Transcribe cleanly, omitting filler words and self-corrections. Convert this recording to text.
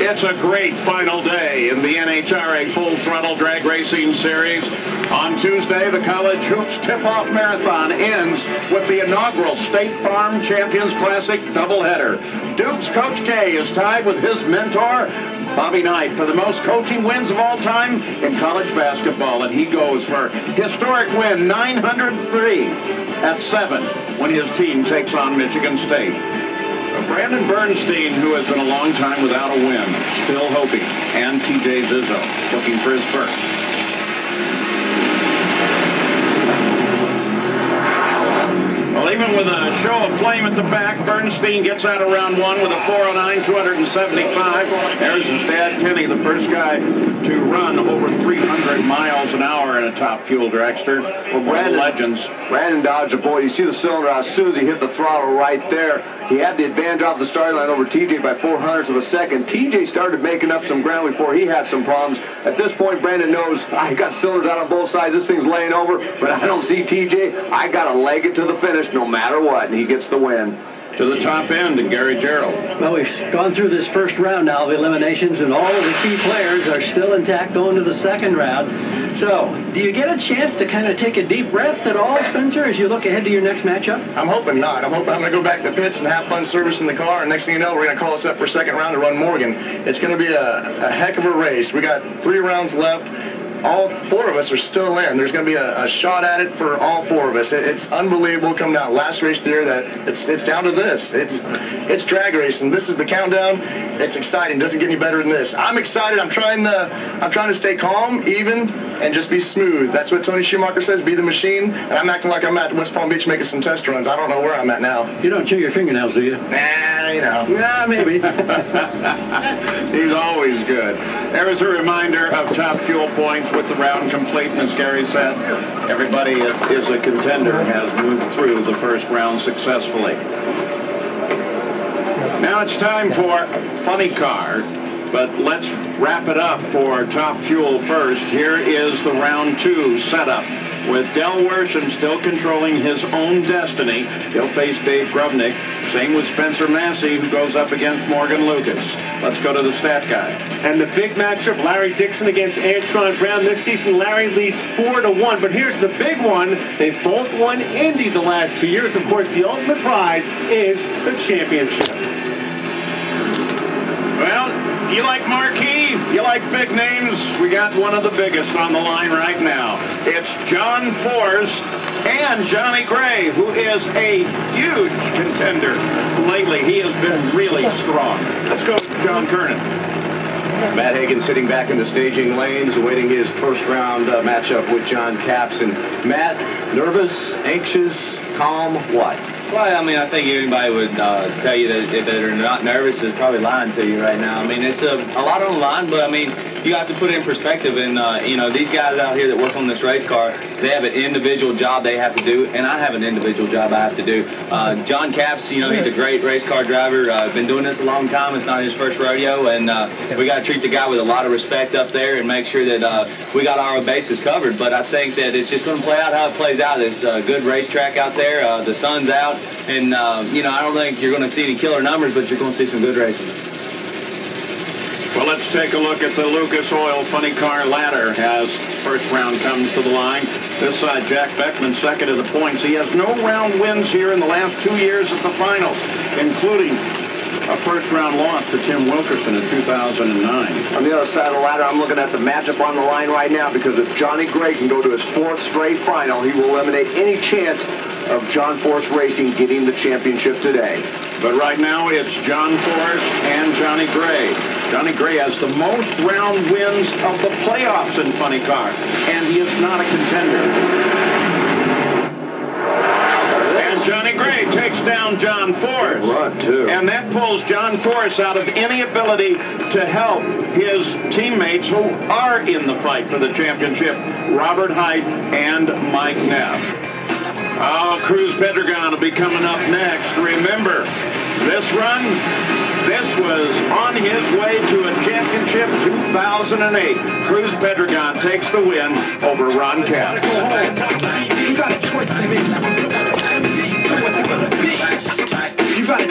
It's a great final day in the NHRA Full Throttle Drag Racing Series. On Tuesday, the College Hoops Tip-Off Marathon ends with the inaugural State Farm Champions Classic doubleheader. Duke's Coach K is tied with his mentor, Bobby Knight, for the most coaching wins of all time in college basketball, and he goes for historic win 903 at 7 when his team takes on Michigan State. Brandon Bernstein, who has been a long time without a win, still hoping, and TJ Zizzo looking for his first. Well, even with a show of flame at the back, Bernstein gets out of round one with a 4:09, 275. There's his dad, Kenny, the first guy to run over 300 miles an hour in a top fuel dragster. Well, Brandon dodged a bullet. You see the cylinder as soon as he hit the throttle right there. He had the advantage off the starting line over TJ by 0.04 of a second. TJ started making up some ground before he had some problems. At this point, Brandon knows, I got cylinders out on both sides. This thing's laying over, but I don't see TJ. I got to leg it to the finish no matter what, and he gets the win. To the top end, and Gary Gerald. Well, we've gone through this first round now of eliminations, and all of the key players are still intact going to the second round. So, do you get a chance to kind of take a deep breath at all, Spencer, as you look ahead to your next matchup? I'm hoping not. I'm hoping I'm going to go back to the pits and have fun servicing the car, and next thing you know, we're going to call us up for second round to run Morgan. It's going to be a heck of a race. We got 3 rounds left. All 4 of us are still in. There's going to be a shot at it for all 4 of us. It's unbelievable coming down last race there that it's down to this. It's drag racing. This is the countdown. It's exciting. Doesn't get any better than this. I'm excited. I'm trying to stay calm, even, and just be smooth. That's what Tony Schumacher says, be the machine. And I'm acting like I'm at West Palm Beach making some test runs. I don't know where I'm at now. You don't chew your fingernails, do you? Nah, you know. Nah, maybe. He's always good. There is a reminder of top fuel points with the round complete, and as Gary said, everybody is a contender and has moved through the first round successfully. Now it's time for Funny Car, but let's wrap it up for top fuel first. Here is the round 2 setup with Del Worsham still controlling his own destiny. He'll face Dave Grubnick. Same with Spencer Massey, who goes up against Morgan Lucas. Let's go to the stat guy. And the big matchup, Larry Dixon against Antron Brown. This season, Larry leads 4-1. But here's the big one. They've both won Indy the last 2 years. Of course, the ultimate prize is the championship. Well, you like marquee, you like big names, we got one of the biggest on the line right now. It's John Force and Johnny Gray, who is a huge contender. Lately, he has been really strong. Let's go to John Kernan. Matt Hagan sitting back in the staging lanes, awaiting his first round matchup with John Capps. And Matt, nervous, anxious, calm, what? Well, I mean, I think anybody would tell you that if they're not nervous is probably lying to you right now. I mean, it's a lot on the line, but I mean, you have to put it in perspective. And, you know, these guys out here that work on this race car, they have an individual job they have to do, and I have an individual job I have to do. John Capps, you know, he's a great race car driver. Been doing this a long time. It's not his first rodeo, and we got to treat the guy with a lot of respect up there and make sure that we got our bases covered. But I think that it's just going to play out how it plays out. There's a good racetrack out there. The sun's out. And, you know, I don't think you're going to see any killer numbers, but you're going to see some good racing. Well, let's take a look at the Lucas Oil Funny Car ladder as first round comes to the line. This side, Jack Beckman second of the points. He has no round wins here in the last 2 years at the finals, including a first-round loss to Tim Wilkerson in 2009. On the other side of the ladder, I'm looking at the matchup on the line right now, because if Johnny Gray can go to his 4th straight final, he will eliminate any chance of John Force Racing getting the championship today. But right now, it's John Force and Johnny Gray. Johnny Gray has the most round wins of the playoffs in Funny Car, and he is not a contender. Johnny Gray takes down John Force. Run, too. And that pulls John Force out of any ability to help his teammates who are in the fight for the championship, Robert Height and Mike Neff. Oh, Cruz Pedregon will be coming up next. Remember, this run, this was on his way to a championship 2008. Cruz Pedregon takes the win over Ron Capps. You got a choice to make. So what's it gonna be? You got it.